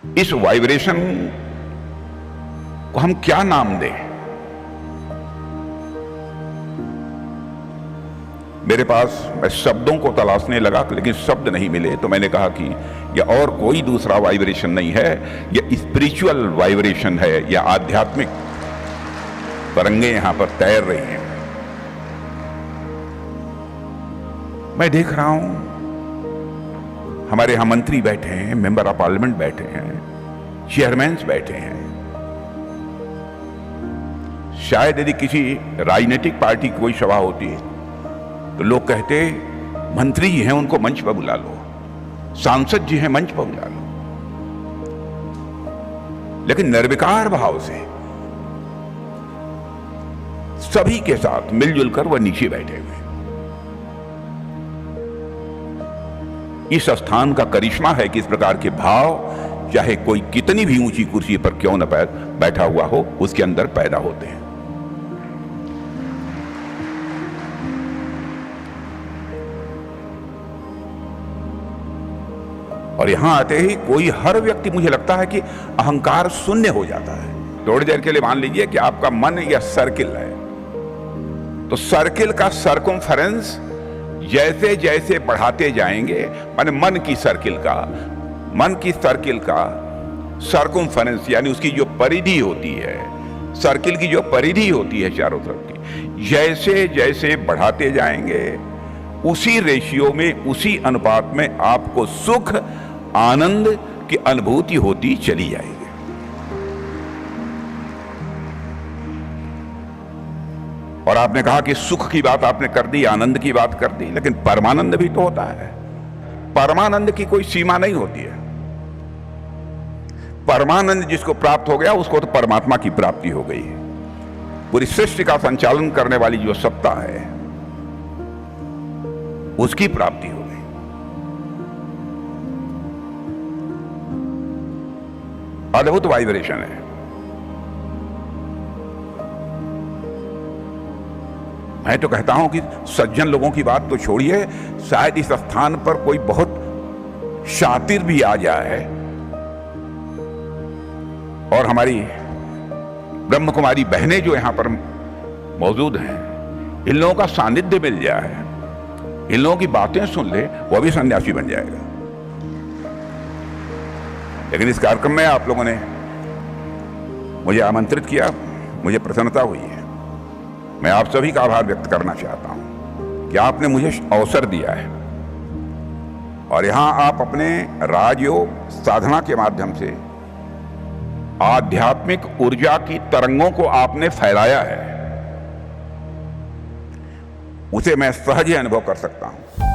इस वाइब्रेशन को हम क्या नाम दें? मेरे पास मैं शब्दों को तलाशने लगा, लेकिन शब्द नहीं मिले। तो मैंने कहा कि यह और कोई दूसरा वाइब्रेशन नहीं है, यह स्पिरिचुअल वाइब्रेशन है, यह आध्यात्मिक तरंगे यहां पर तैर रही हैं। मैं देख रहा हूं हमारे यहां मंत्री बैठे हैं, मेंबर ऑफ पार्लियामेंट बैठे हैं, चेयरमैन बैठे हैं। शायद यदि किसी राजनीतिक पार्टी की कोई सभा होती है तो लोग कहते मंत्री जी हैं, उनको मंच पर बुला लो, सांसद जी हैं, मंच पर बुला लो। लेकिन निर्विकार भाव से सभी के साथ मिलजुल कर वह नीचे बैठे हुए। इस स्थान का करिश्मा है कि इस प्रकार के भाव चाहे कोई कितनी भी ऊंची कुर्सी पर क्यों न बैठा हुआ हो, उसके अंदर पैदा होते हैं। और यहां आते ही कोई हर व्यक्ति, मुझे लगता है कि अहंकार शून्य हो जाता है। थोड़ी देर के लिए मान लीजिए कि आपका मन या सर्किल है, तो सर्किल का सर्कमफेरेंस जैसे जैसे बढ़ाते जाएंगे, माने मन की सर्किल का सर्कमफेरेंस यानी उसकी जो परिधि होती है, सर्किल की जो परिधि होती है चारों तरफ की, जैसे जैसे बढ़ाते जाएंगे उसी रेशियो में, उसी अनुपात में आपको सुख आनंद की अनुभूति होती चली जाएगी। और आपने कहा कि सुख की बात आपने कर दी, आनंद की बात कर दी, लेकिन परमानंद भी तो होता है। परमानंद की कोई सीमा नहीं होती है। परमानंद जिसको प्राप्त हो गया उसको तो परमात्मा की प्राप्ति हो गई। पूरी सृष्टि का संचालन करने वाली जो सत्ता है उसकी प्राप्ति हो गई। अद्भुत वाइब्रेशन है। मैं तो कहता हूं कि सज्जन लोगों की बात तो छोड़िए, शायद इस स्थान पर कोई बहुत शातिर भी आ जाए और हमारी ब्रह्म कुमारी बहनें जो यहां पर मौजूद हैं, इन लोगों का सानिध्य मिल जाए, इन लोगों की बातें सुन ले, वह भी सन्यासी बन जाएगा। लेकिन इस कार्यक्रम में आप लोगों ने मुझे आमंत्रित किया, मुझे प्रसन्नता हुई है। मैं आप सभी का आभार व्यक्त करना चाहता हूं कि आपने मुझे अवसर दिया है और यहां आप अपने राजयोग साधना के माध्यम से आध्यात्मिक ऊर्जा की तरंगों को आपने फैलाया है, उसे मैं सहज अनुभव कर सकता हूं।